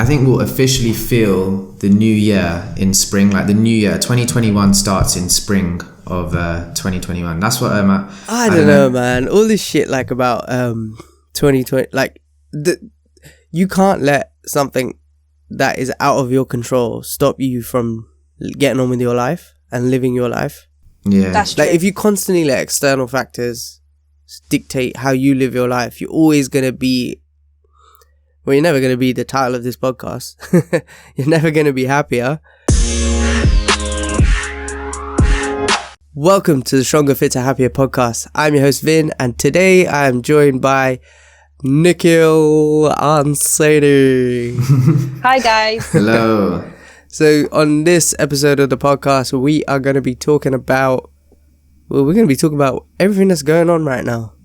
I think we'll officially feel the new year in spring. Like the new year, 2021 starts in spring of 2021. That's what I don't know, man. All this shit like about 2020, like you can't let something that is out of your control stop you from getting on with your life and living your life. Yeah, That's true. Like if you constantly let external factors dictate how you live your life, you're always gonna be. Well, you're never going to be the title of this podcast. You're never going to be happier. Welcome to the Stronger, Fitter, Happier podcast. I'm your host, Vin, and today I am joined by Nikhil Ansari. Hi, guys. hello. So on this episode of the podcast, we are going to be talking about... Well, we're going to be talking about everything that's going on right now.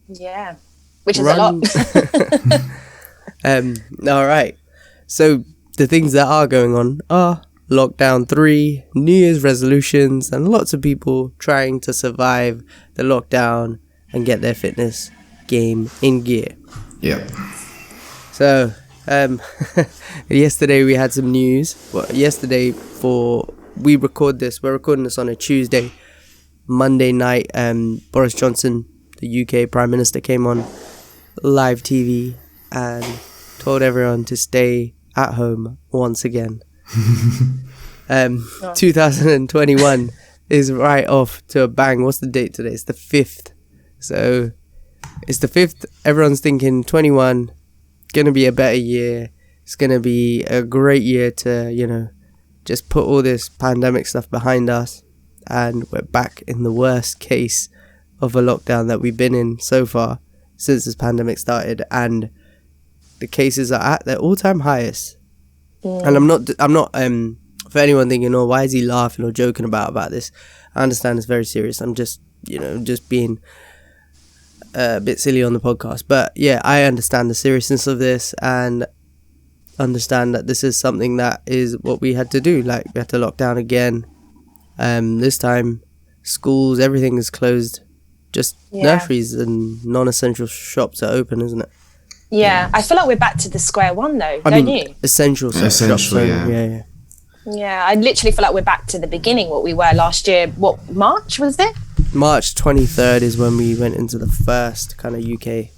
Yeah, which is a lot. All right. So the things that are going on are lockdown 3, New Year's resolutions, and lots of people trying to survive the lockdown and get their fitness game in gear. Yep. So, yesterday we had some news. Well, we're recording this on a Tuesday. Monday night, Boris Johnson, the UK Prime Minister, came on live TV and told everyone to stay at home once again. 2021 is right off to a bang. What's the date today? It's the 5th. So it's the 5th. Everyone's thinking 21 gonna be a better year. It's gonna be a great year to, just put all this pandemic stuff behind us, and we're back in the worst case of a lockdown that we've been in so far since this pandemic started, and the cases are at their all-time highest. And I'm not for anyone thinking, oh, why is he laughing or joking about this? I understand it's very serious. I'm just being a bit silly on the podcast. But yeah, I understand the seriousness of this and understand that this is something that is what we had to do. Like, we had to lock down again. This time, schools, everything is closed. Just nurseries and non-essential shops are open, isn't it? Yeah, I feel like we're back to the square one, though, don't you? Essential shops. Yeah. Yeah, I literally feel like we're back to the beginning, what we were last year. What, March was it? March 23rd is when we went into the first kind of UK.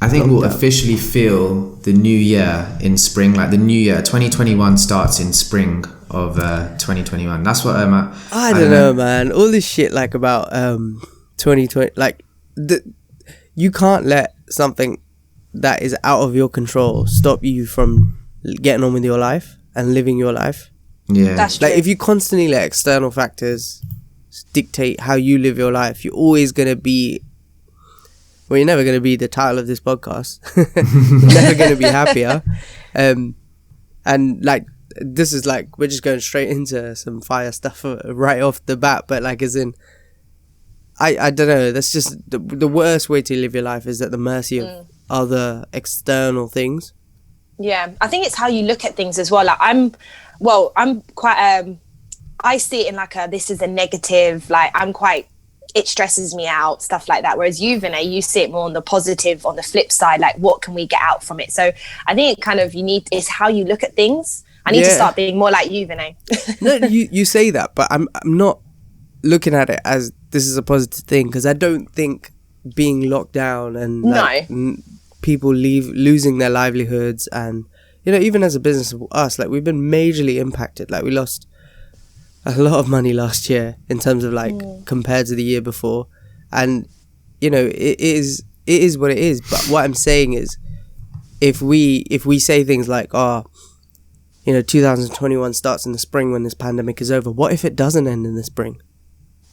I think lockdown. we'll officially feel the new year in spring. Like the new year, 2021 starts in spring of 2021. That's what I don't know, man. All this shit like about 2020, like you can't let something that is out of your control stop you from getting on with your life and living your life. Yeah, That's true. Like if you constantly let external factors dictate how you live your life, you're always going to be... Well, you're never going to be the title of this podcast. You're never going to be happier. And like, this is like, we're just going straight into some fire stuff right off the bat. But like, as in, I don't know. That's just the worst way to live your life is at the mercy of other external things. Yeah, I think it's how you look at things as well. Like I'm quite, I see it in like this is a negative, like it stresses me out, stuff like that. Whereas you, Vinay, you see it more on the positive, on the flip side, like what can we get out from it? So I think it kind of, it's how you look at things. I need to start being more like you, Vinay. No, you say that, but I'm not looking at it as this is a positive thing, because I don't think being locked down and people losing their livelihoods, and even as a business of us, like we've been majorly impacted. Like we lost a lot of money last year in terms of like compared to the year before, and it is what it is. But what I'm saying is, if we say things like 2021 starts in the spring when this pandemic is over, what if it doesn't end in the spring?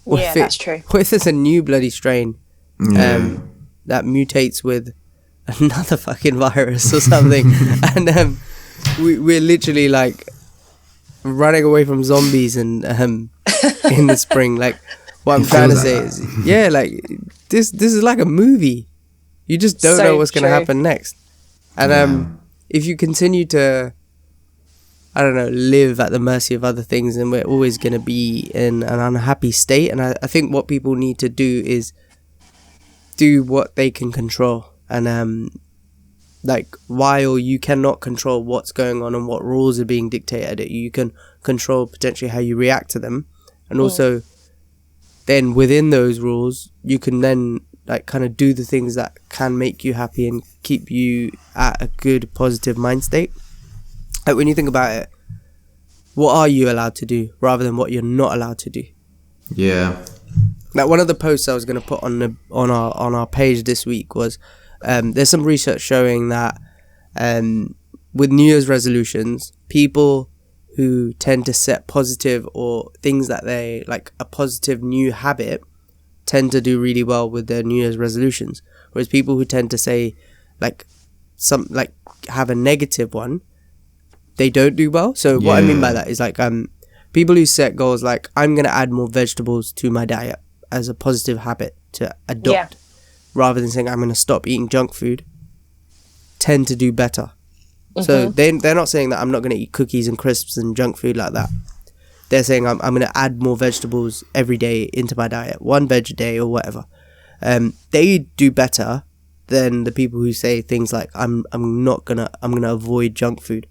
That's true. What if there's a new bloody strain that mutates with another fucking virus or something, and we're literally like running away from zombies and in the spring? Like, what I'm trying to say is, like this is like a movie. You just don't know what's going to happen next. And if you continue to, I don't know, live at the mercy of other things, then we're always going to be in an unhappy state. And I think what people need to do is do what they can control. And like, while you cannot control what's going on and what rules are being dictated at you, you can control potentially how you react to them. And also, then within those rules, you can then like kind of do the things that can make you happy and keep you at a good, positive mind state. Like, when you think about it, what are you allowed to do rather than what you're not allowed to do? Yeah. Like, one of the posts I was going to put on our page this week was, there's some research showing that with New Year's resolutions, people who tend to set positive or things that they like a positive new habit tend to do really well with their New Year's resolutions, whereas people who tend to say have a negative one, they don't do well. So what I mean by that is like people who set goals like, I'm going to add more vegetables to my diet as a positive habit to adopt, rather than saying I'm going to stop eating junk food, tend to do better. So they're not saying that I'm not going to eat cookies and crisps and junk food like that. They're saying I'm going to add more vegetables every day into my diet, 1 veg a day or whatever. They do better than the people who say things like I'm gonna avoid junk food.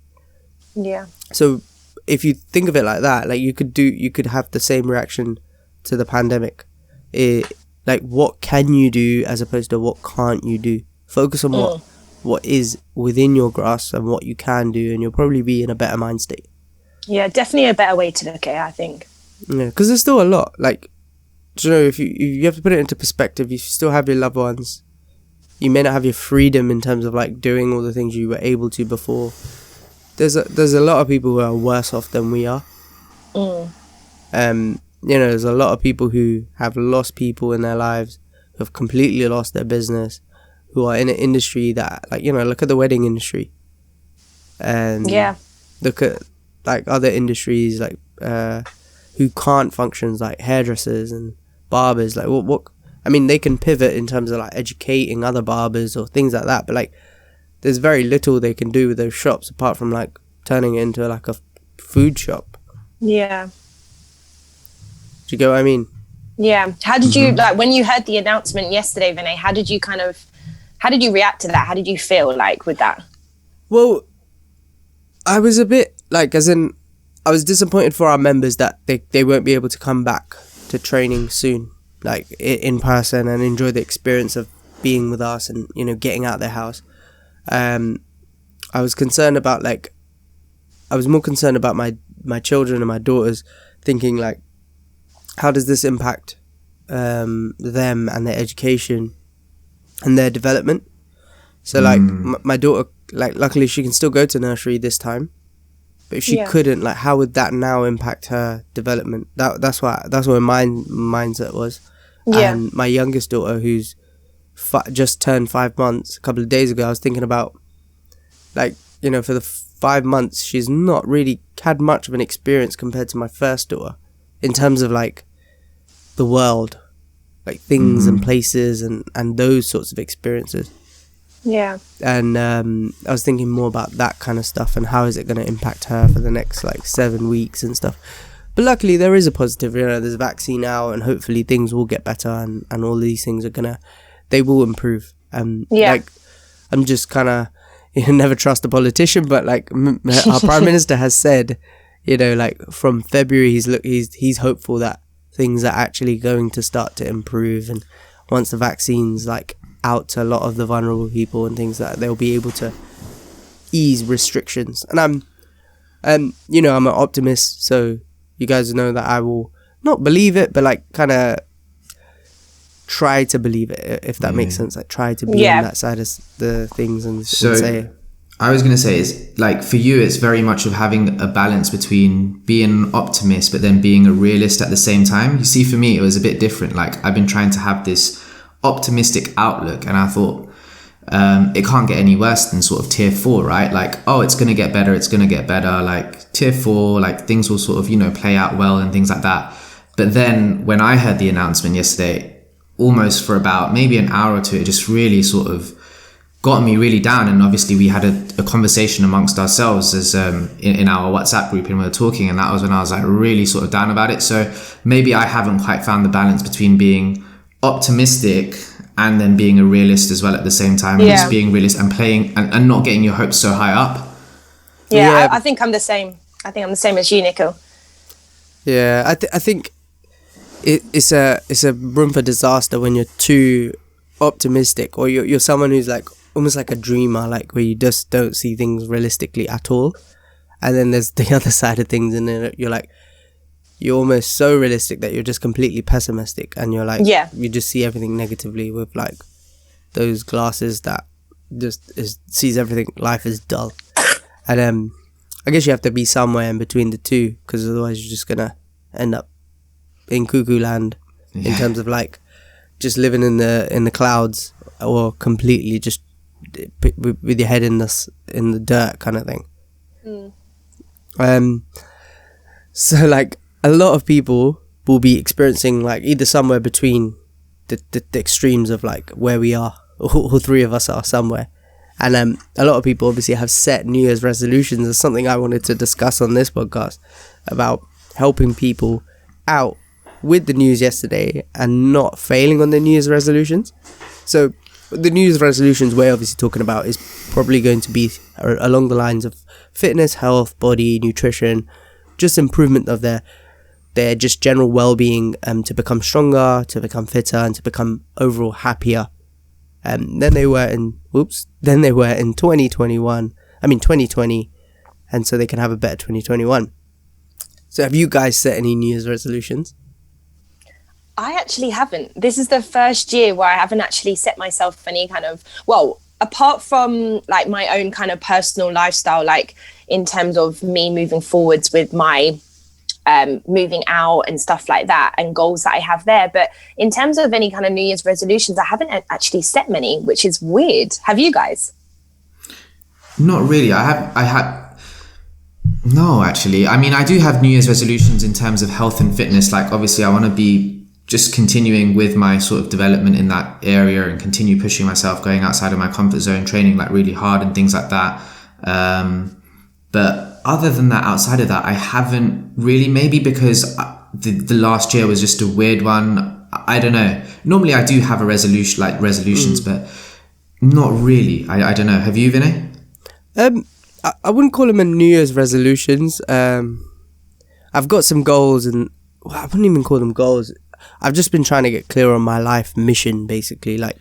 Yeah. So if you think of it like that, like you could have the same reaction to the pandemic. Like, what can you do as opposed to what can't you do? Focus on what is within your grasp and what you can do, and you'll probably be in a better mind state. Yeah, definitely a better way to look at it, I think. Yeah, because there's still a lot. Like, do you know, if you have to put it into perspective, you still have your loved ones. You may not have your freedom in terms of like doing all the things you were able to before. There's a lot of people who are worse off than we are. You know, there's a lot of people who have lost people in their lives, who have completely lost their business, who are in an industry that, like, you know, look at the wedding industry. And look at like other industries like who can't function, like hairdressers and barbers. Like what I mean, they can pivot in terms of like educating other barbers or things like that, but like there's very little they can do with those shops apart from like turning it into like a food shop. Yeah. Do you get what I mean? Yeah. How did you, like, when you heard the announcement yesterday, Vinay, how did you react to that? How did you feel like with that? Well, I was a bit like, as in, I was disappointed for our members that they won't be able to come back to training soon, like in person, and enjoy the experience of being with us and, you know, getting out of their house. I was concerned about like, I was more concerned about my children and my daughters, thinking like, how does this impact them and their education and their development? So like my daughter, like, luckily she can still go to nursery this time, but if she couldn't, like, how would that now impact her development? That's where my mindset was. And my youngest daughter, who's just turned 5 months a couple of days ago, I was thinking about, like, you know, for the 5 months she's not really had much of an experience compared to my first daughter in terms of like the world, like things and places and those sorts of experiences. Yeah. And I was thinking more about that kind of stuff and how is it going to impact her for the next like 7 weeks and stuff. But luckily there is a positive, you know, there's a vaccine now and hopefully things will get better and all these things they will improve. Like, I'm just kind of, you know, never trust a politician, but like our Prime Minister has said, you know, like from February he's hopeful that things are actually going to start to improve, and once the vaccine's like out to a lot of the vulnerable people and things, that they'll be able to ease restrictions. And I'm you know, I'm an optimist, so you guys know that I will not believe it, but like kind of try to believe it, if that makes sense. Like try to be on that side of the things and say. I was going to say is, like, for you, it's very much of having a balance between being an optimist, but then being a realist at the same time. You see, for me, it was a bit different. Like, I've been trying to have this optimistic outlook, and I thought it can't get any worse than sort of tier 4, right? Like, oh, it's going to get better. It's going to get better. Like tier 4, like things will sort of, you know, play out well and things like that. But then when I heard the announcement yesterday, almost for about maybe an hour or two, it just really sort of got me really down. And obviously we had a conversation amongst ourselves as in our WhatsApp group, and we were talking, and that was when I was like really sort of down about it. So maybe I haven't quite found the balance between being optimistic and then being a realist as well at the same time. And just being realist and playing and not getting your hopes so high up. Yeah. I think I'm the same. I think I'm the same as you, Nico. Yeah, I think it's a room for disaster when you're too optimistic, or you're someone who's like almost like a dreamer, like where you just don't see things realistically at all. And then there's the other side of things, and then you're almost so realistic that you're just completely pessimistic, and you're like, you just see everything negatively with like those glasses that just sees everything, life is dull. And I guess you have to be somewhere in between the two, because otherwise you're just gonna end up in cuckoo land in terms of like just living in the clouds, or completely just with your head in the dirt kind of thing. So like a lot of people will be experiencing like either somewhere between the extremes of like where we are. All three of us are somewhere. And a lot of people obviously have set New Year's resolutions. As something I wanted to discuss on this podcast, about helping people out with the news yesterday and not failing on their New Year's resolutions. So the New Year's resolutions we're obviously talking about is probably going to be along the lines of fitness, health, body, nutrition, just improvement of their just general well-being, to become stronger, to become fitter, and to become overall happier than they were in 2020, and so they can have a better 2021. So have you guys set any New Year's resolutions? I actually haven't. This is the first year where I haven't actually set myself any kind of, well, apart from like my own kind of personal lifestyle, like in terms of me moving forwards with my moving out and stuff like that, and goals that I have there. But in terms of any kind of New Year's resolutions, I haven't actually set many, which is weird. Have you guys? Not really. No, actually. I mean, I do have New Year's resolutions in terms of health and fitness. Like, obviously, I want to be just continuing with my sort of development in that area and continue pushing myself, going outside of my comfort zone, training like really hard and things like that. But other than that, outside of that, I haven't really, maybe because the last year was just a weird one. I don't know. Normally I do have a resolutions, but not really. I don't know. Have you, Vinay? I wouldn't call them a New Year's resolutions. I've got some goals, and I wouldn't even call them goals. I've just been trying to get clear on my life mission, basically, like.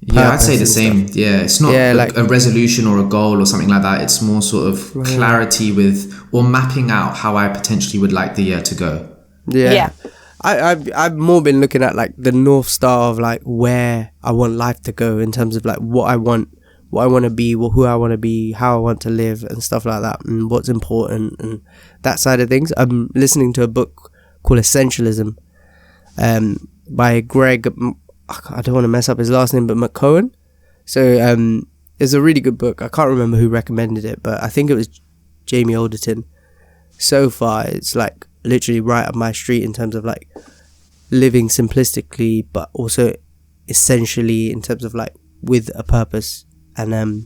Yeah, I'd say the same. Stuff. Yeah, it's not like a resolution or a goal or something like that. It's more sort of clarity with, or mapping out how I potentially would like the year to go. Yeah. I've more been looking at like the North Star of like where I want life to go, in terms of like what I want to be, who I want to be, how I want to live, and stuff like that, and what's important and that side of things. I'm listening to a book called Essentialism, by Greg. I don't want to mess up his last name, but McCohen. So it's a really good book. I can't remember who recommended it, but I think it was Jamie Alderton. So far, it's like literally right up my street in terms of like living simplistically, but also essentially in terms of like with a purpose, and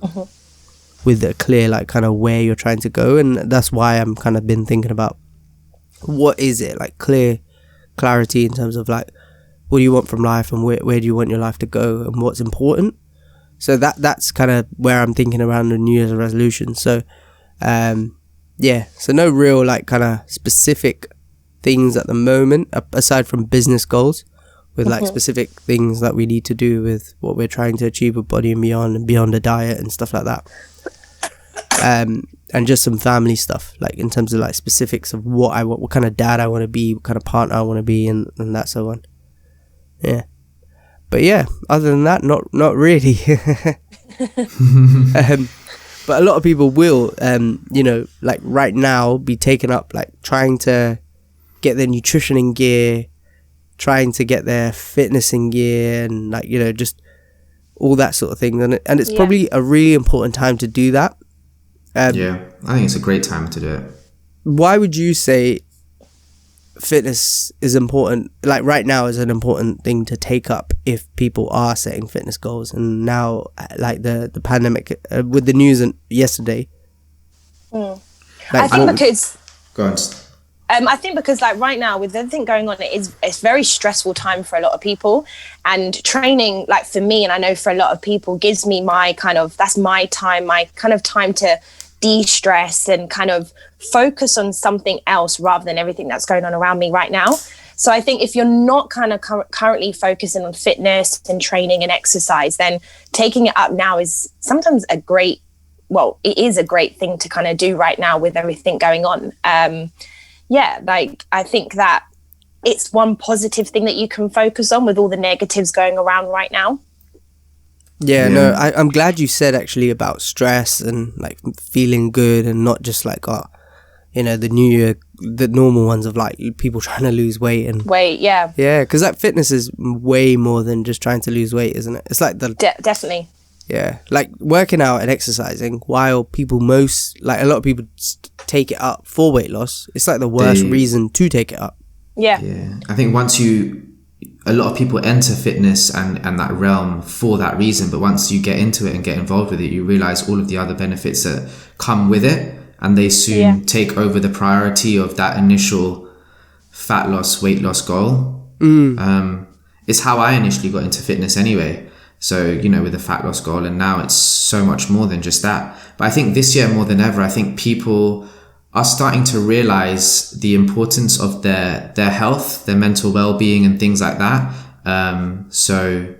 with a clear like kind of where you're trying to go. And that's why I'm kind of been thinking about what is it, like clarity in terms of like, what do you want from life, and where do you want your life to go, and what's important. So that's kind of where I'm thinking around the New Year's resolution. So so no real like kind of specific things at the moment, aside from business goals, with like specific things that we need to do with what we're trying to achieve with Body and Beyond the diet and stuff like that. And just some family stuff, like in terms of like specifics of what kind of dad I want to be, what kind of partner I want to be, and that so on. Yeah, but yeah, other than that, not really. But a lot of people will, like right now, be taken up like trying to get their nutrition in gear, trying to get their fitness in gear, and like just all that sort of thing. And it's probably a really important time to do that. I think it's a great time to do it. Why would you say fitness is important, like right now is an important thing to take up if people are setting fitness goals? And now like the pandemic, with the news yesterday, I think because go on. I think because like right now with everything going on, it's very stressful time for a lot of people, and training, like for me, and I know for a lot of people, gives me that's my kind of time to de-stress and kind of focus on something else rather than everything that's going on around me right now. So I think if you're not kind of currently focusing on fitness and training and exercise, then taking it up now is sometimes it is a great thing to kind of do right now with everything going on. Like I think that it's one positive thing that you can focus on with all the negatives going around right now. Yeah. No, I'm glad you said actually about stress and like feeling good and not just like, the normal ones of like people trying to lose weight and weight. Yeah. Yeah. Cause like fitness is way more than just trying to lose weight, isn't it? It's like definitely. Yeah. Like working out and exercising, while a lot of people take it up for weight loss, it's like the worst reason to take it up. Yeah. I think a lot of people enter fitness and that realm for that reason, but once you get into it and get involved with it, you realize all of the other benefits that come with it, and they soon take over the priority of that initial fat loss, weight loss goal. It's how I initially got into fitness anyway. So, with the fat loss goal, and now it's so much more than just that. But I think this year more than ever, I think people are starting to realize the importance of their health, their mental well-being and things like that. So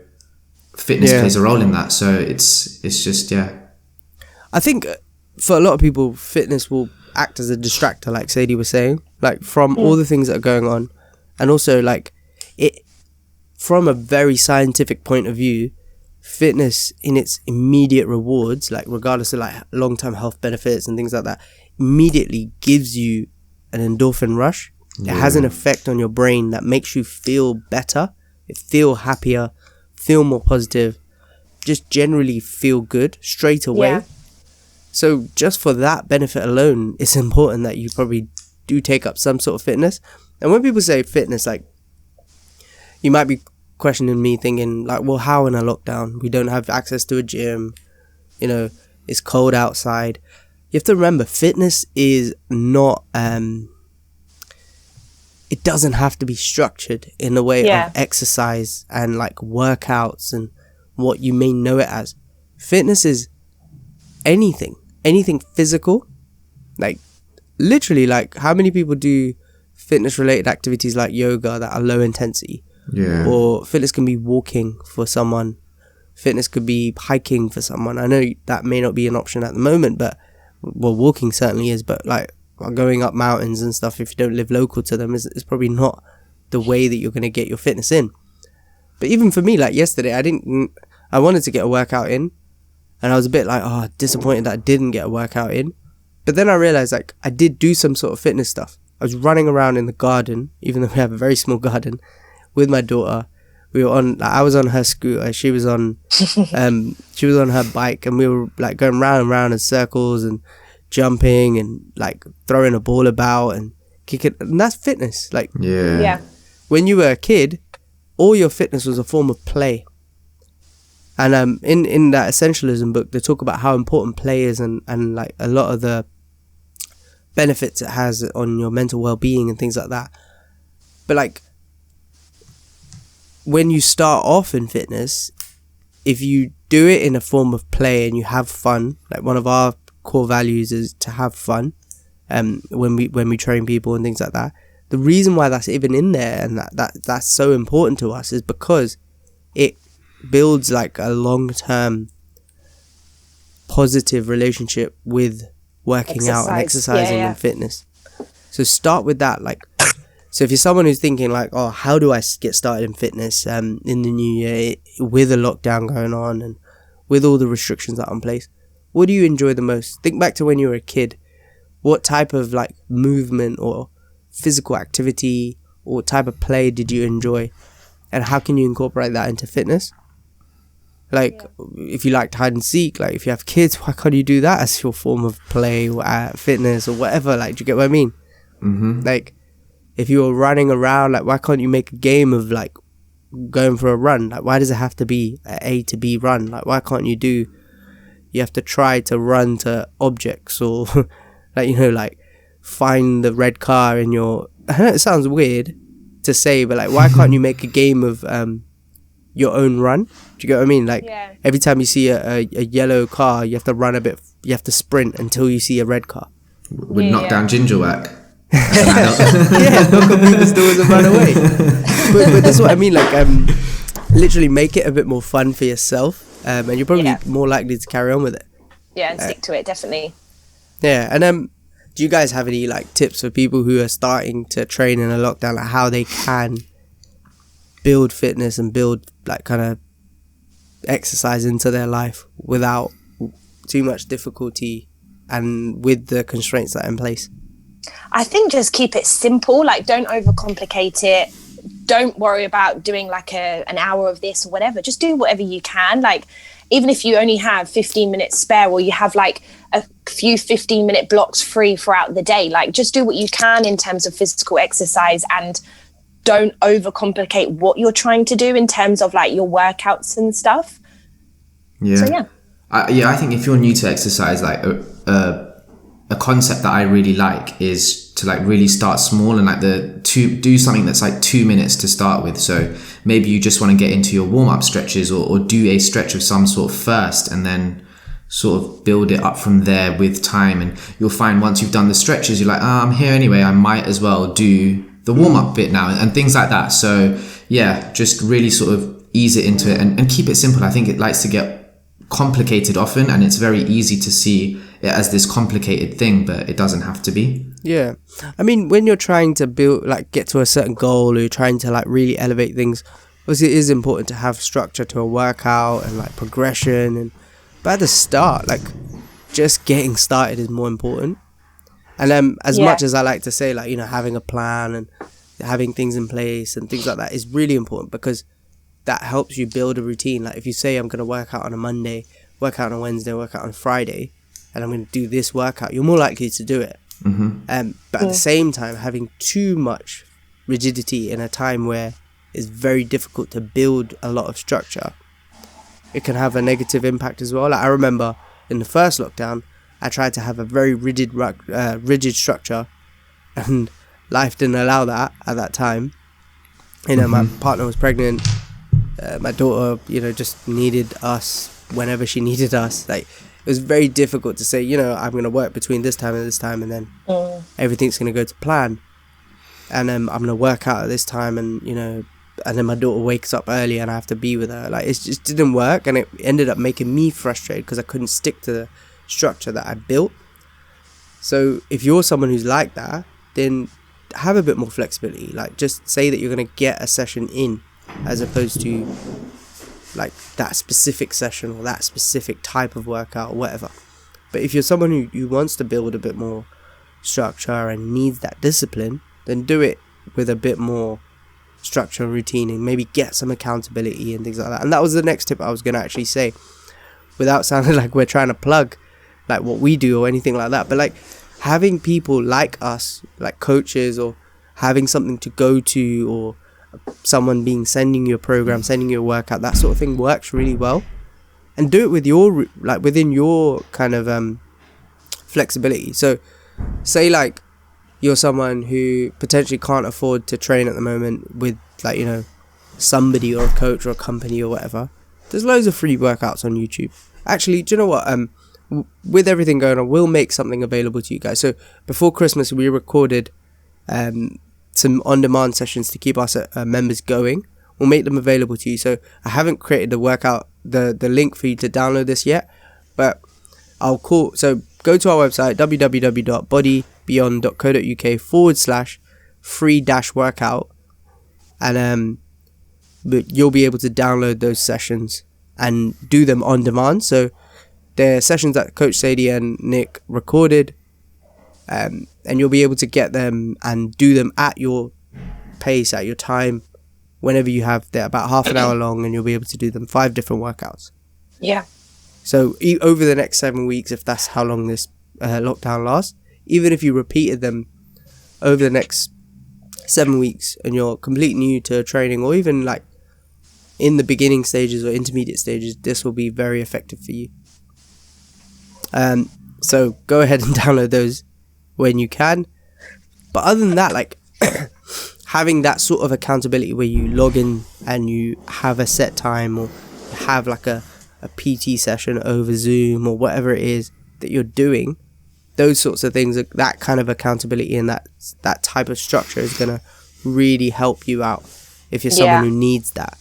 fitness plays a role in that. So it's just, I think for a lot of people, fitness will act as a distractor, like Sadie was saying, like from all the things that are going on. And also like it, from a very scientific point of view, fitness in its immediate rewards, like regardless of like long-term health benefits and things like that, immediately gives you an endorphin rush. It has an effect on your brain that makes you feel better, feel happier, feel more positive, just generally feel good straight away. So just for that benefit alone, it's important that you probably do take up some sort of fitness. And when people say fitness, like, you might be questioning me thinking like, well, how in a lockdown? We don't have access to a gym, it's cold outside. You have to remember, fitness is not, it doesn't have to be structured in the way of exercise and like workouts and what you may know it as. Fitness is anything physical. Like literally, like how many people do fitness related activities like yoga that are low intensity? Or fitness can be walking for someone. Fitness could be hiking for someone. I know that may not be an option at the moment, but walking certainly is. But like going up mountains and stuff, if you don't live local to them, is probably not the way that you're going to get your fitness in. But even for me, like yesterday, I wanted to get a workout in, and I was a bit like, disappointed that I didn't get a workout in. But then I realized like I did do some sort of fitness stuff. I was running around in the garden, even though we have a very small garden, with my daughter. I was on her scooter, she was on her bike, and we were like going round and round in circles and jumping and like throwing a ball about and kicking, and that's fitness. Like when you were a kid, all your fitness was a form of play. And in that Essentialism book, they talk about how important play is and like a lot of the benefits it has on your mental well-being and things like that. But like when you start off in fitness, if you do it in a form of play and you have fun, like one of our core values is to have fun, when we train people and things like that, the reason why that's even in there and that's so important to us is because it builds like a long-term positive relationship with working out and exercising and fitness. So start with that. Like, so if you're someone who's thinking like, oh, how do I get started in fitness in the new year with a lockdown going on and with all the restrictions that are in place, what do you enjoy the most? Think back to when you were a kid. What type of like movement or physical activity or type of play did you enjoy, and how can you incorporate that into fitness? Like if you like hide and seek, like if you have kids, why can't you do that as your form of play or fitness or whatever? Like, do you get what I mean? Mm-hmm. Like if you're running around, like why can't you make a game of like going for a run? Like why does it have to be an A to B run? Like why can't you have to try to run to objects or like, like find the red car in your... I know it sounds weird to say, but like, why can't you make a game of your own run? Do you get what I mean? Like, every time you see a yellow car, you have to run a bit, you have to sprint until you see a red car. Would knock down ginger whack. Knock on people's doors and run away. But that's what I mean, like, literally make it a bit more fun for yourself, and you're probably more likely to carry on with it. Yeah, and stick to it, definitely. Yeah, and do you guys have any like tips for people who are starting to train in a lockdown, like how they can build fitness and build like kind of exercise into their life without too much difficulty and with the constraints that are in place? I think just keep it simple. Like, don't overcomplicate it. Don't worry about doing like an hour of this or whatever. Just do whatever you can. Like, even if you only have 15 minutes spare, or you have like a few 15-minute blocks free throughout the day, like just do what you can in terms of physical exercise, and don't overcomplicate what you're trying to do in terms of like your workouts and stuff. Yeah. So I think if you're new to exercise, like a concept that I really like is to like really start small and like do something that's like 2 minutes to start with. So maybe you just want to get into your warm-up stretches or do a stretch of some sort first, and then sort of build it up from there with time. And you'll find once you've done the stretches, you're like, I'm here anyway, I might as well do the warm-up bit now, and things like that. So yeah, just really sort of ease it into it and keep it simple. I think it likes to get complicated often, and it's very easy to see it as this complicated thing, but it doesn't have to be. Yeah, I mean, when you're trying to build, like, get to a certain goal, or you're trying to like really elevate things, obviously it is important to have structure to a workout and like progression, but at the start, like, just getting started is more important. And as much as I like to say, like, you know, having a plan and having things in place and things like that is really important, because that helps you build a routine. Like, if you say I'm going to work out on a Monday, work out on a Wednesday, work out on a Friday, and I'm going to do this workout, you're more likely to do it. But at the same time, having too much rigidity in a time where it's very difficult to build a lot of structure, it can have a negative impact as well. Like, I remember in the first lockdown, I tried to have a very rigid structure, and life didn't allow that at that time. You know, my partner was pregnant. My daughter, you know, just needed us whenever she needed us. Like, it was very difficult to say, you know, I'm going to work between this time and this time, and then everything's going to go to plan. And I'm going to work out at this time, and, you know, and then my daughter wakes up early and I have to be with her. Like, it just didn't work, and it ended up making me frustrated because I couldn't stick to the structure that I built. So if you're someone who's like that, then have a bit more flexibility. Like, just say that you're going to get a session in, as opposed to like that specific session or that specific type of workout or whatever. But if you're someone who wants to build a bit more structure and needs that discipline, then do it with a bit more structure and routine, and maybe get some accountability and things like that. And that was the next tip I was going to actually say, without sounding like we're trying to plug like what we do or anything like that, but like having people like us, like coaches, or having something to go to, or someone sending you a program, sending you a workout, that sort of thing works really well. And do it with your, like, within your kind of flexibility. So say like you're someone who potentially can't afford to train at the moment with, like, you know, somebody or a coach or a company or whatever. There's loads of free workouts on YouTube. Actually, do you know what, with everything going on, we'll make something available to you guys. So before Christmas, we recorded some on-demand sessions to keep us members going. We'll make them available to you. So I haven't created the workout, the link for you to download this yet, but so go to our website, www.bodybeyond.co.uk/free-workout, and you'll be able to download those sessions and do them on demand. So they're sessions that Coach Sadie and Nick recorded, and you'll be able to get them and do them at your pace, at your time, whenever you have. They're about half an hour long, and you'll be able to do them 5 different workouts. Yeah. So over the next 7 weeks, if that's how long this lockdown lasts, even if you repeated them over the next 7 weeks and you're completely new to training, or even like in the beginning stages or intermediate stages, this will be very effective for you. So go ahead and download those. when you can. But other than that, like having that sort of accountability where you log in and you have a set time, or have like a PT session over Zoom or whatever it is that you're doing, those sorts of things, that kind of accountability and that type of structure is going to really help you out if you're someone who needs that.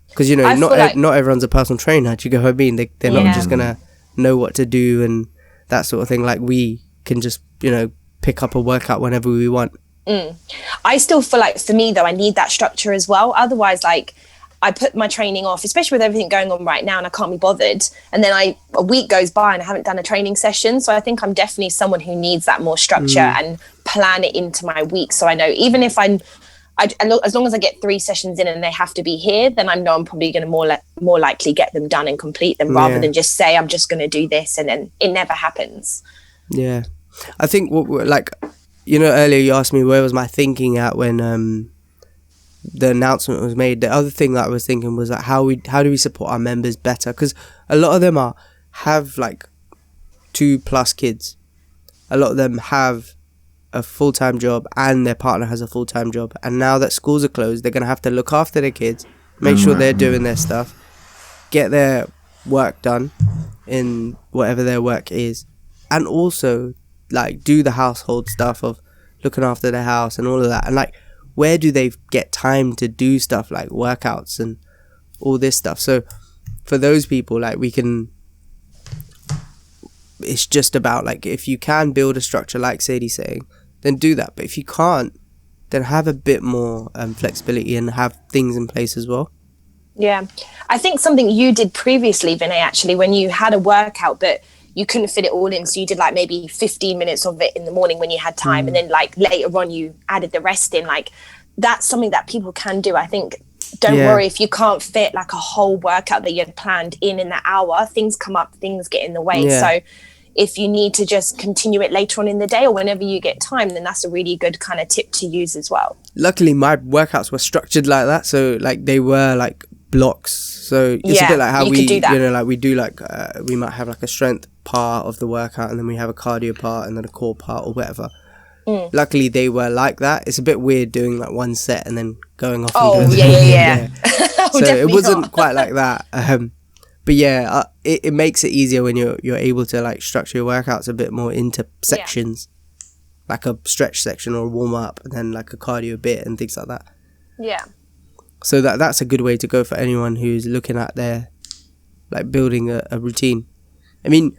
Because, you know, not everyone's a personal trainer. Do you get what I mean? They're not just going to know what to do and that sort of thing. Like, we can just, you know, pick up a workout whenever we want. I still feel like, for me though, I need that structure as well. Otherwise, like, I put my training off, especially with everything going on right now, and I can't be bothered. And then a week goes by and I haven't done a training session. So I think I'm definitely someone who needs that more structure and plan it into my week. So I know even if as long as I get 3 sessions in and they have to be here, then I know I'm probably going to more likely get them done and complete them, rather than just say I'm just going to do this and then it never happens. Yeah. I think, like, you know, earlier you asked me where was my thinking at when the announcement was made. The other thing that I was thinking was like how do we support our members better? Because a lot of them have like 2+ kids. A lot of them have a full-time job and their partner has a full-time job, and now that schools are closed, they're going to have to look after their kids, make sure they're doing their stuff, get their work done in whatever their work is, and also like do the household stuff of looking after their house and all of that. And like, where do they get time to do stuff like workouts and all this stuff? So for those people, like, it's just about, like, if you can build a structure like Sadie's saying, then do that. But if you can't, then have a bit more flexibility and have things in place as well. Yeah. I think something you did previously, Vinay, actually, when you had a workout but you couldn't fit it all in, so you did like maybe 15 minutes of it in the morning when you had time, and then like later on you added the rest in. Like, that's something that people can do. I think, don't worry if you can't fit like a whole workout that you had planned in that hour. Things come up, things get in the way. So if you need to just continue it later on in the day or whenever you get time, then that's a really good kind of tip to use as well. Luckily my workouts were structured like that, so like they were like blocks, so it's a bit like how we do that. You know, like we do like we might have like a strength part of the workout, and then we have a cardio part, and then a core part or whatever. Luckily they were like that. It's a bit weird doing like one set and then going off and doing So it wasn't quite like that, but yeah, it makes it easier when you're able to like structure your workouts a bit more into sections, like a stretch section or a warm up, and then like a cardio bit and things like that. So that's a good way to go for anyone who's looking at their, like, building a routine. I mean,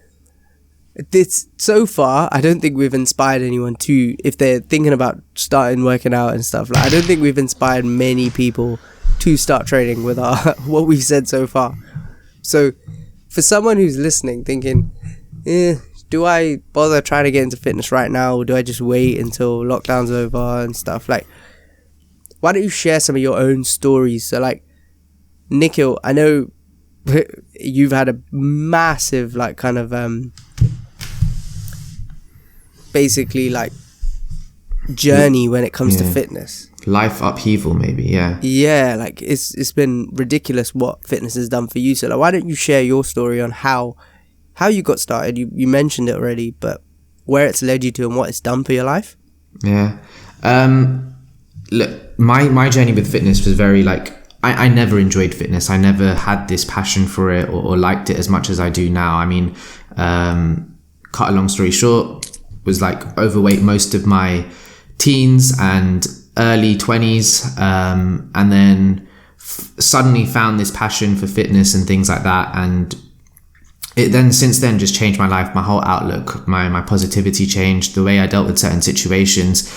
so far, I don't think we've inspired anyone to, if they're thinking about starting working out and stuff, like, I don't think we've inspired many people to start training with what we've said so far. So for someone who's listening thinking, do I bother trying to get into fitness right now, or do I just wait until lockdown's over and stuff? Like, why don't you share some of your own stories? So like, Nikhil, I know you've had a massive like kind of basically like journey when it comes to fitness. Life upheaval, maybe. Yeah, like it's been ridiculous what fitness has done for you. So like, why don't you share your story on how you got started? You mentioned it already, but where it's led you to and what it's done for your life. Look, my journey with fitness was very like, I never enjoyed fitness. I never had this passion for it or liked it as much as I do now. I mean, cut a long story short, was like overweight most of my teens and early 20s, and then suddenly found this passion for fitness and things like that, and it then since then just changed my life. My whole outlook, my positivity changed, the way I dealt with certain situations.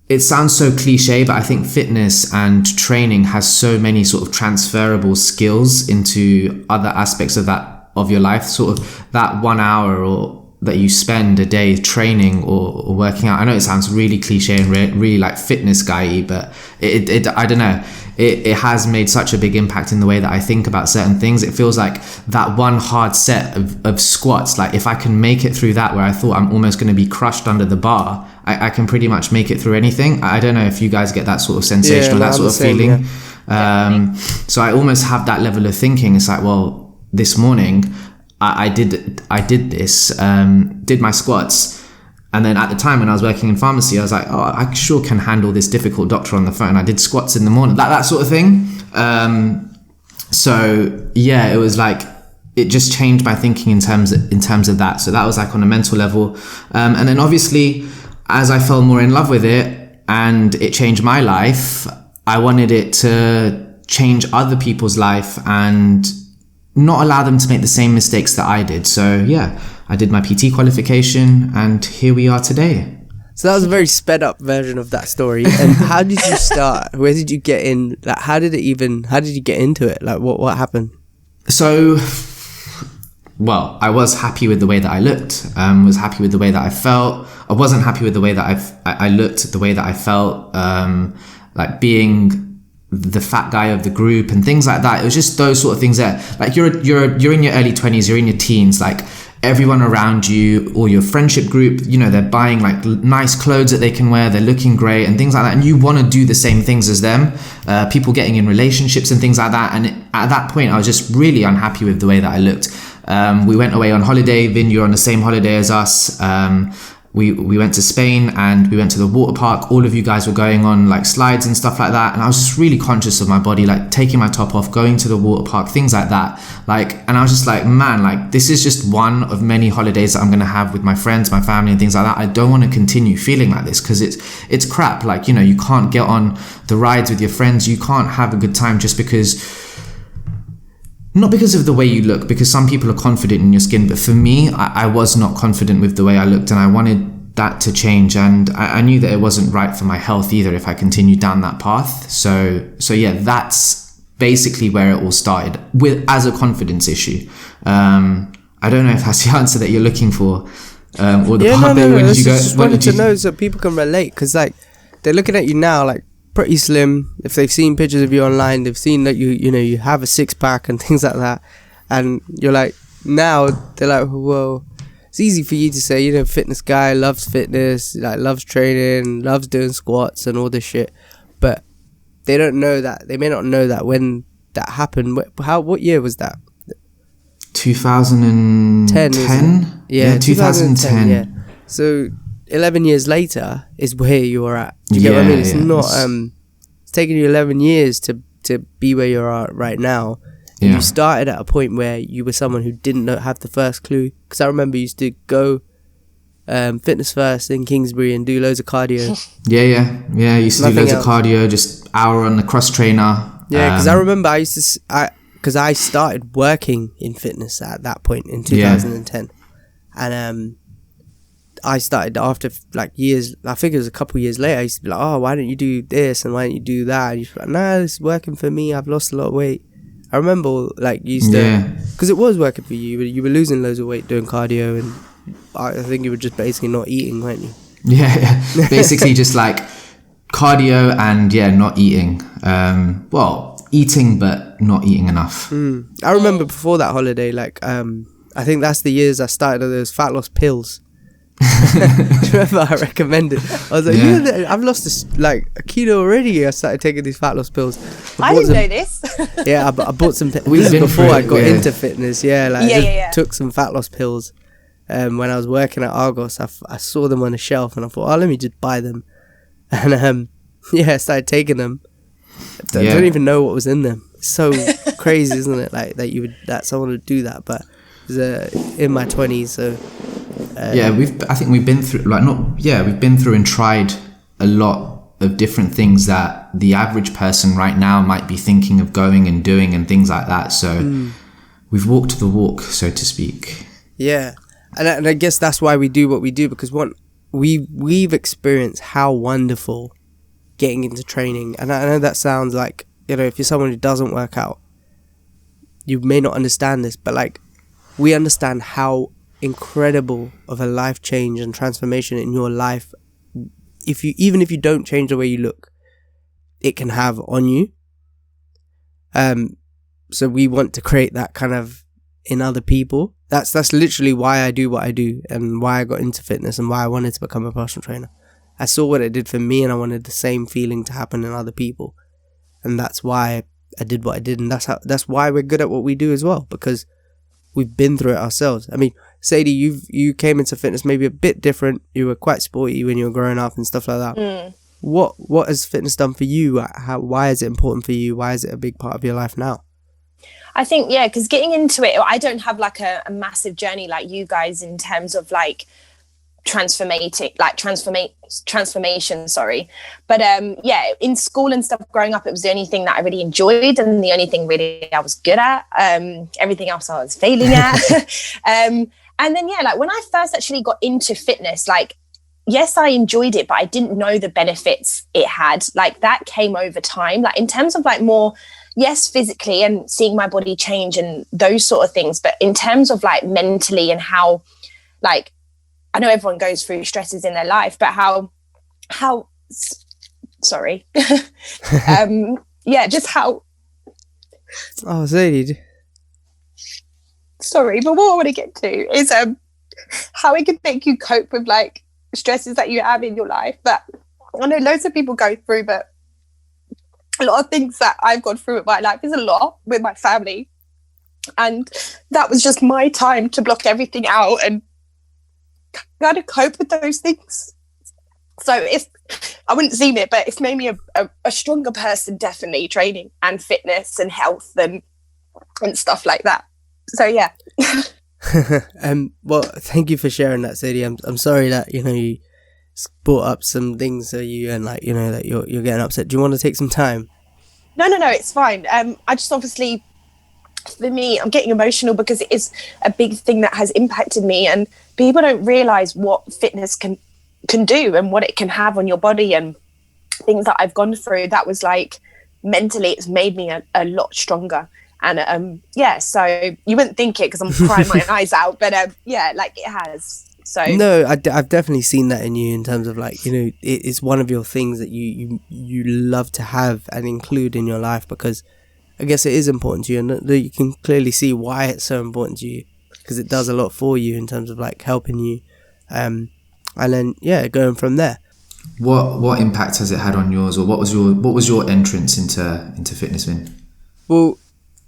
It sounds so cliche, but I think fitness and training has so many sort of transferable skills into other aspects of your life. Sort of that 1 hour or that you spend a day training or working out. I know it sounds really cliche and really like fitness guy-y, but it I don't know. It has made such a big impact in the way that I think about certain things. It feels like that one hard set of squats, like if I can make it through that, where I thought I'm almost going to be crushed under the bar, I can pretty much make it through anything. I don't know if you guys get that sort of sensation or that sort of feeling. So I almost have that level of thinking. It's like, well, this morning I did this, did my squats. And then at the time when I was working in pharmacy, I was like, oh, I sure can handle this difficult doctor on the phone. I did squats in the morning, that sort of thing. So yeah, it was like, it just changed my thinking in terms of that. So that was like on a mental level. And then obviously, as I fell more in love with it and it changed my life, I wanted it to change other people's life and not allow them to make the same mistakes that I did. So yeah, I did my PT qualification and here we are today. So that was a very sped up version of that story. And how did you start? Where did you get in? Like, how did you get into it? Like, what happened? So, well, I was happy with the way that I looked, was happy with the way that I felt. I wasn't happy with the way that I looked, the way that I felt, like being the fat guy of the group and things like that. It was just those sort of things that, like, you're in your early 20s, you're in your teens, like everyone around you or your friendship group, you know, they're buying like nice clothes that they can wear, they're looking great and things like that, and you want to do the same things as them. People getting in relationships and things like that, and at that point I was just really unhappy with the way that I looked. We went away on holiday. Vin, you're on the same holiday as us. We went to Spain and we went to the water park. All of you guys were going on like slides and stuff like that. And I was just really conscious of my body, like taking my top off, going to the water park, things like that. And I was just like, man, like this is just one of many holidays that I'm going to have with my friends, my family and things like that. I don't want to continue feeling like this because it's crap. Like, you know, you can't get on the rides with your friends. You can't have a good time just because... Not because of the way you look, because some people are confident in your skin, but for me, I was not confident with the way I looked and I wanted that to change, and I knew that it wasn't right for my health either if I continued down that path. So yeah, that's basically where it all started, as a confidence issue. I don't know if that's the answer that you're looking for, or the part there. When did you go? Just wanted to know so people can relate, because like they're looking at you now like pretty slim. If they've seen pictures of you online, they've seen that you have a six-pack and things like that, and you're like, now they're like, well, it's easy for you to say, you know, fitness guy, loves fitness, like loves training, loves doing squats and all this shit, but they don't know that, they may not know that when that happened. What year was that? 2010. Yeah, 2010. Yeah, so 11 years later is where you are at. Do you get what I mean? It's not it's taken you 11 years to be where you are right now. And you started at a point where you were someone who didn't have the first clue. Because I remember you used to go Fitness First in Kingsbury and do loads of cardio. Yeah. I used to do loads of cardio, just hour on the cross trainer. Yeah, because I remember I started working in fitness at that point in 2010. And I started after like years, I think it was a couple years later, I used to be like, oh, why don't you do this and why don't you do that? And you're like, nah, this is working for me, I've lost a lot of weight. I remember like you used to, because it was working for you. You were losing loads of weight doing cardio, and I think you were just basically not eating, weren't you? Yeah. Basically just like cardio and not eating. Well, eating but not eating enough. I remember before that holiday, like I think that's the years I started those fat loss pills. Do you remember I recommended? I was like, I've lost a kilo already. I started taking these fat loss pills. I didn't know this. I bought some. This is before I got into fitness. Took some fat loss pills. When I was working at Argos, I saw them on a shelf and I thought, oh, let me just buy them. And I started taking them. I don't even know what was in them. It's so crazy, isn't it? Like that someone would do that, but it was in my 20s, so. I think we've been through we've been through and tried a lot of different things that the average person right now might be thinking of going and doing and things like that. So we've walked the walk, so to speak. Yeah, and I guess that's why we do what we do, because we've experienced how wonderful getting into training. And I know that sounds like, you know, if you're someone who doesn't work out, you may not understand this, but like we understand how incredible of a life change and transformation in your life, even if you don't change the way you look, it can have on you. So we want to create that kind of in other people. That's literally why I do what I do and why I got into fitness and why I wanted to become a personal trainer. I saw what it did for me and I wanted the same feeling to happen in other people, and that's why I did what I did. And that's why we're good at what we do as well, because we've been through it ourselves. I mean, Sadie, you came into fitness maybe a bit different. You were quite sporty when you were growing up and stuff like that. What has fitness done for you? Why is it important for you? Why is it a big part of your life now? I think, yeah, because getting into it, I don't have like a massive journey like you guys in terms of like transformation, sorry. But yeah, in school and stuff growing up, it was the only thing that I really enjoyed and the only thing really I was good at. Everything else I was failing at. And then, yeah, like when I first actually got into fitness, like, yes, I enjoyed it, but I didn't know the benefits it had. Like that came over time, like in terms of like more, yes, physically and seeing my body change and those sort of things. But in terms of like mentally and how, like, I know everyone goes through stresses in their life, but how, sorry. Yeah, just how. Oh, Zadie. Sorry, but what I want to get to is how it can make you cope with like stresses that you have in your life. But I know loads of people go through, but a lot of things that I've gone through in my life is a lot with my family. And that was just my time to block everything out and kind of cope with those things. So I wouldn't seem it, but it's made me a stronger person, definitely, training and fitness and health and stuff like that. So yeah. Well, thank you for sharing that, Sadie. I'm sorry that you brought up some things that you and like that you're getting upset. Do you want to take some time? No, it's fine. I just obviously, for me, I'm getting emotional because it is a big thing that has impacted me, and people don't realize what fitness can do and what it can have on your body and things that I've gone through. That was like mentally, it's made me a lot stronger. And yeah, so you wouldn't think it because I'm crying my eyes out, but yeah, like it has. So no, I've definitely seen that in you in terms of like it's one of your things that you love to have and include in your life, because I guess it is important to you, and you can clearly see why it's so important to you, because it does a lot for you in terms of like helping you, and then yeah, going from there. What impact has it had on yours, or what was your entrance into fitness, Vin? Well,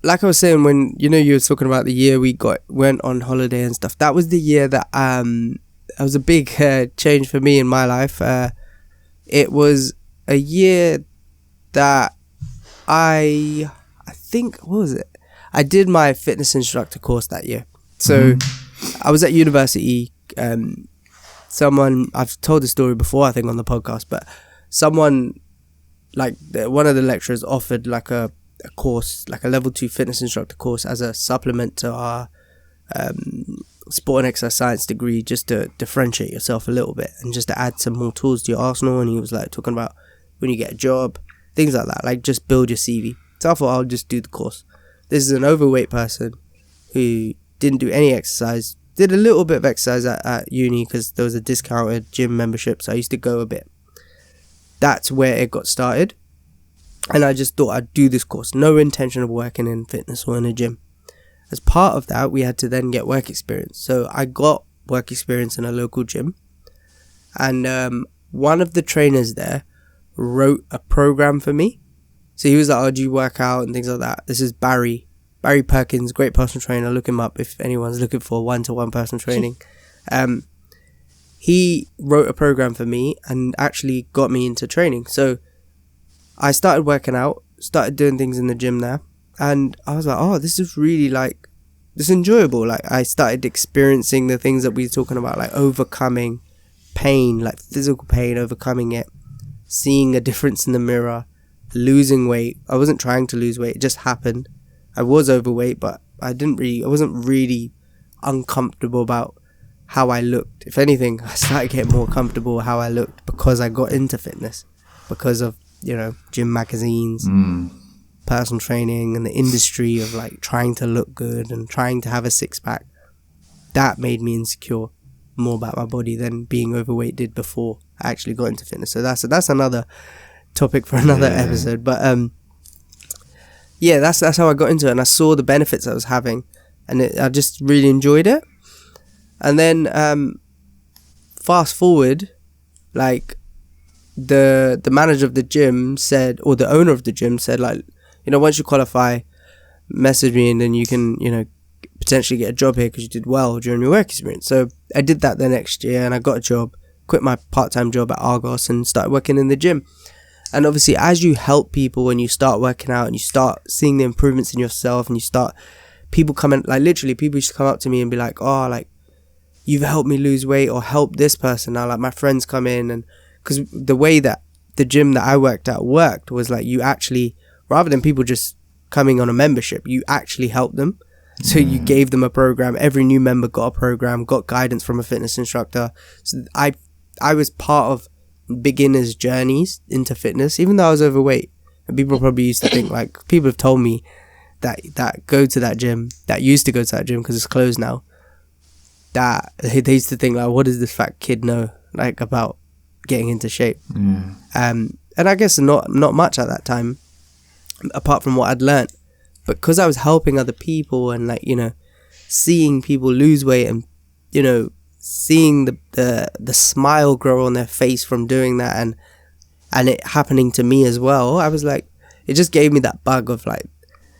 like I was saying, when you were talking about the year we went on holiday and stuff, that was the year that it was a big change for me in my life. It was a year that I think, what was it? I did my fitness instructor course that year. So I was at university. I've told the story before, I think, on the podcast, but someone, like one of the lecturers offered like a course, like a level 2 fitness instructor course, as a supplement to our sport and exercise science degree, just to differentiate yourself a little bit and just to add some more tools to your arsenal. And he was like talking about when you get a job, things like that, like just build your CV. So I thought I'll just do the course. This is an overweight person who didn't do any exercise, did a little bit of exercise at uni because there was a discounted gym membership, so I used to go a bit. That's where it got started. And I just thought I'd do this course. No intention of working in fitness or in a gym. As part of that, we had to then get work experience. So I got work experience in a local gym. And one of the trainers there wrote a program for me. So he was like, oh, do you work out and things like that? This is Barry Perkins, great personal trainer. Look him up if anyone's looking for one-to-one personal training. He wrote a program for me and actually got me into training. So I started working out, started doing things in the gym there, and I was like, oh, this is really like, this is enjoyable. Like I started experiencing the things that we were talking about, like overcoming pain, like physical pain, overcoming it, seeing a difference in the mirror, losing weight. I wasn't trying to lose weight, it just happened. I was overweight, but I wasn't really uncomfortable about how I looked. If anything, I started getting more comfortable with how I looked because I got into fitness, because of gym magazines, personal training, and the industry of like trying to look good and trying to have a six-pack. That made me insecure more about my body than being overweight did before I actually got into fitness. So that's another topic for another episode. But yeah, that's how I got into it, and I saw the benefits I was having, and I just really enjoyed it. And then fast forward, like the manager of the gym said, or the owner of the gym said, like, once you qualify, message me and then you can potentially get a job here because you did well during your work experience. So I did that the next year, and I got a job, quit my part-time job at Argos and started working in the gym. And obviously, as you help people, when you start working out and you start seeing the improvements in yourself, and you start, people coming, like literally people used to come up to me and be like, oh, like, you've helped me lose weight, or help this person. Now, like, my friends come in, and because the way that the gym that I worked at worked was like, you actually, rather than people just coming on a membership, you actually helped them. So you gave them a program. Every new member got a program, got guidance from a fitness instructor. So I was part of beginners' journeys into fitness, even though I was overweight. And people probably used to think, like, people have told me that go to that gym, that used to go to that gym because it's closed now, that they used to think, like, what does this fat kid know, like, about getting into shape? And I guess not much at that time, apart from what I'd learnt. But because I was helping other people and, like, you know, seeing people lose weight and, you know, seeing the smile grow on their face from doing that, and it happening to me as well, I was like, it just gave me that bug of like,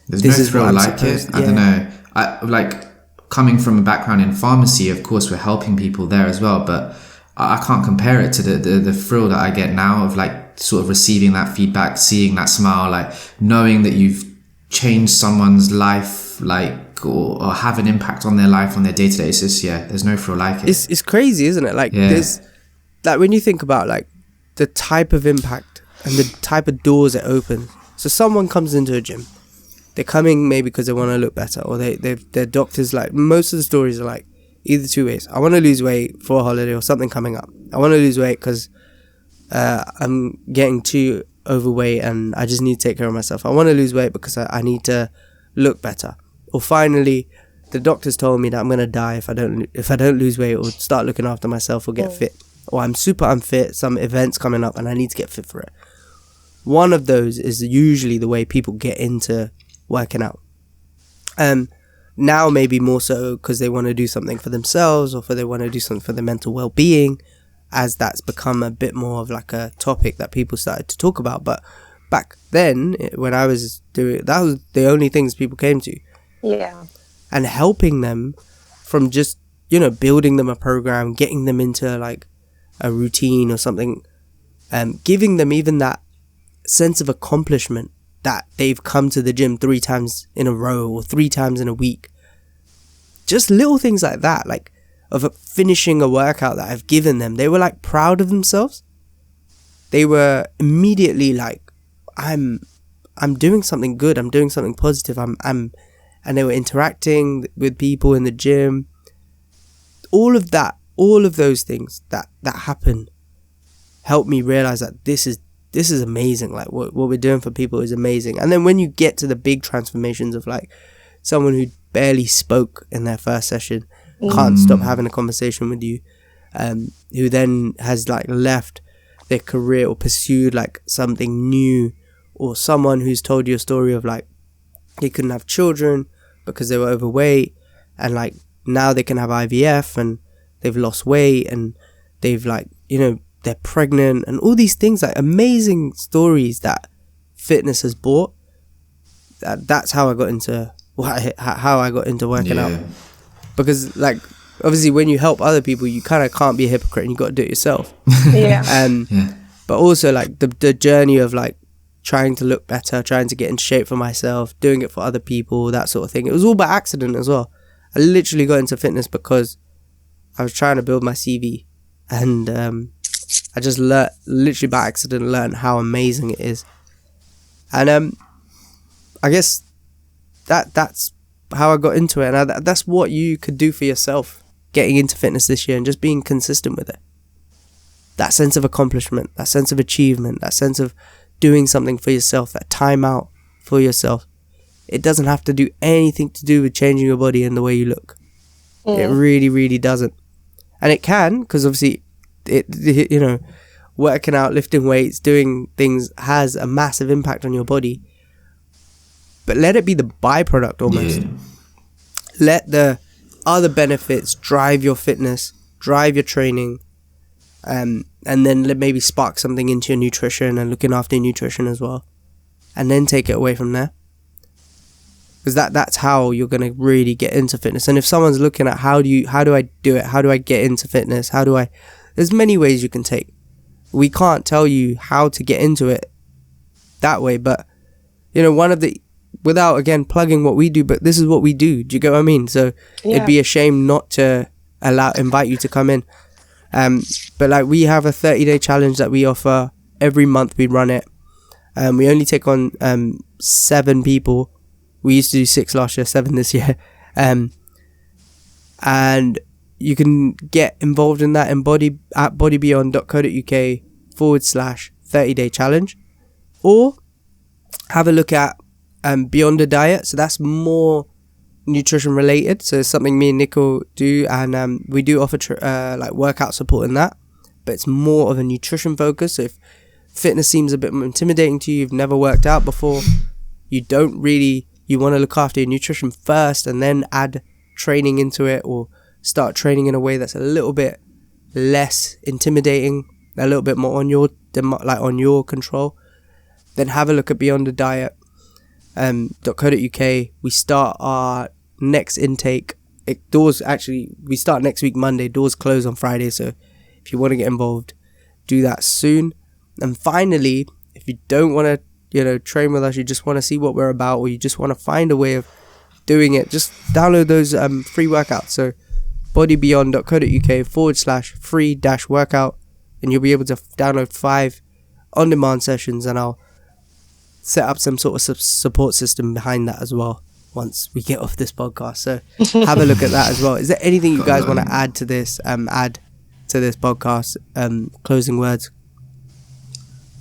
there's this no is thrill what I'm like it. supposed- I don't know. I like coming from a background in pharmacy. Of course, we're helping people there as well, but I can't compare it to the thrill that I get now of like sort of receiving that feedback, seeing that smile, like knowing that you've changed someone's life, like or have an impact on their life on their day-to-day. It's just, yeah, there's no thrill like it. It's crazy, isn't it? Like, there's, like, when you think about like the type of impact and the type of doors it opens. So someone comes into a gym, they're coming maybe because they want to look better, or their doctors, like, most of the stories are like either two ways. I want to lose weight for a holiday or something coming up. I want to lose weight because I'm getting too overweight and I just need to take care of myself. I want to lose weight because I need to look better. Or finally, the doctors told me that I'm going to die if I don't lose weight or start looking after myself or get fit. Or I'm super unfit, some event's coming up and I need to get fit for it. One of those is usually the way people get into working out. Now maybe more so because they want to do something for themselves, or they want to do something for their mental well-being, as that's become a bit more of like a topic that people started to talk about. But back then, when I was doing, that was the only things people came to. Yeah. And helping them from just, you know, building them a program, getting them into like a routine or something, giving them even that sense of accomplishment that they've come to the gym 3 times in a row or 3 times in a week. Just little things like that, like of finishing a workout that I've given them. They were like proud of themselves. They were immediately like, I'm doing something good. I'm doing something positive. And they were interacting with people in the gym. All of that, all of those things that happen helped me realize that this is amazing. Like what we're doing for people is amazing. And then when you get to the big transformations of like someone who barely spoke in their first session, can't stop having a conversation with you, who then has like left their career or pursued like something new, or someone who's told you a story of like they couldn't have children because they were overweight, and like now they can have IVF and they've lost weight and they've like, you know, they're pregnant and all these things, like amazing stories that fitness has brought. That's how I got into working out. Because like obviously when you help other people, you kind of can't be a hypocrite and you got to do it yourself. But also like the journey of like trying to look better, trying to get in shape for myself, doing it for other people, that sort of thing. It was all by accident as well. I literally got into fitness because I was trying to build my CV, and I just literally by accident learned how amazing it is. And I guess that's how I got into it, and that's what you could do for yourself getting into fitness this year, and just being consistent with it. That sense of accomplishment, that sense of achievement, that sense of doing something for yourself, that time out for yourself. It doesn't have to do anything to do with changing your body and the way you look. It really, really doesn't. And it can, because obviously it, you know, working out, lifting weights, doing things has a massive impact on your body. But let it be the byproduct almost. Let the other benefits drive your fitness, drive your training, and then let maybe spark something into your nutrition and looking after your nutrition as well. And then take it away from there. because that's how you're going to really get into fitness. And if someone's looking at how do I do it, how do I get into fitness, there's many ways you can take. We can't tell you how to get into it that way, but without again plugging what we do, but this is what we do. Do you get what I mean? So it'd be a shame not to invite you to come in. But like, we have a 30-day challenge that we offer every month. We run it. We only take on 7 people. We used to do 6 last year, 7 this year. And you can get involved in that at bodybeyond.co.uk/30-day challenge, or have a look at Beyond a Diet. So that's more nutrition related. So it's something me and Nico do, and we do offer like workout support in that, but it's more of a nutrition focus. So if fitness seems a bit intimidating to you, you've never worked out before, you want to look after your nutrition first and then add training into it, or start training in a way that's a little bit less intimidating, a little bit more on your control, then have a look at Beyond the Diet .co.uk. We start our next intake. We start next week Monday. Doors close on Friday, so if you want to get involved, do that soon. And finally, if you don't want to train with us, you just want to see what we're about, or you just want to find a way of doing it, just download those free workouts. So bodybeyond.co.uk/free-workout, and you'll be able to download 5 on-demand sessions, and I'll set up some sort of support system behind that as well once we get off this podcast. So have a look at that as well. Is there anything you guys want to add to this podcast? Closing words.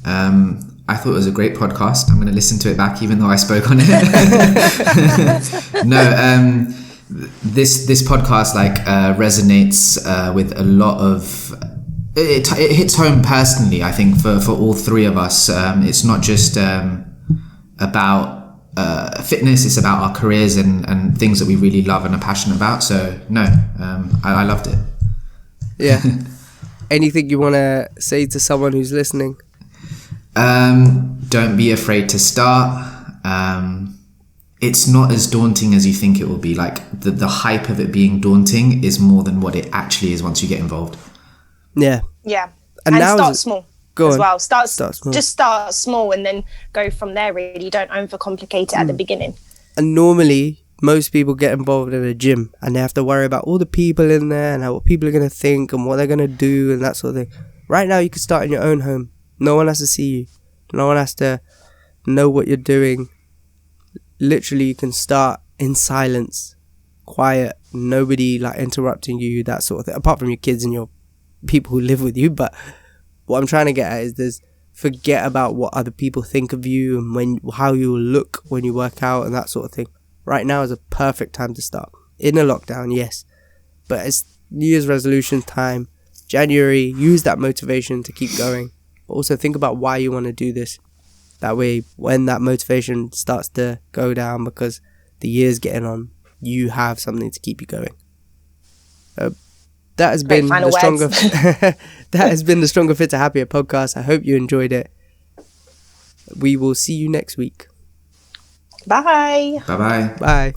I thought it was a great podcast. I'm going to listen to it back, even though I spoke on it. No, this podcast resonates with a lot of. It hits home personally, I think, for all 3 of us. It's not just about fitness; it's about our careers and things that we really love and are passionate about. So I loved it. Yeah. Anything you want to say to someone who's listening? Don't be afraid to start. It's not as daunting as you think it will be. Like the hype of it being daunting is more than what it actually is once you get involved. Yeah. And start small as well. Start small. Just start small and then go from there, really. Don't overcomplicate it at the beginning. And normally, most people get involved in a gym and they have to worry about all the people in there and what people are going to think and what they're going to do and that sort of thing. Right now, you can start in your own home. No one has to see you. No one has to know what you're doing. Literally, you can start in silence, quiet, nobody interrupting you, that sort of thing, apart from your kids and your people who live with you. But what I'm trying to get at is forget about what other people think of you and how you will look when you work out and that sort of thing. Right now is a perfect time to start. In a lockdown, yes, but it's New Year's resolution time. January, use that motivation to keep going. But also think about why you want to do this. That way, when that motivation starts to go down because the year's getting on, you have something to keep you going. That has been the stronger. That has been the Stronger Fitter Happier podcast. I hope you enjoyed it. We will see you next week. Bye. Bye. Bye.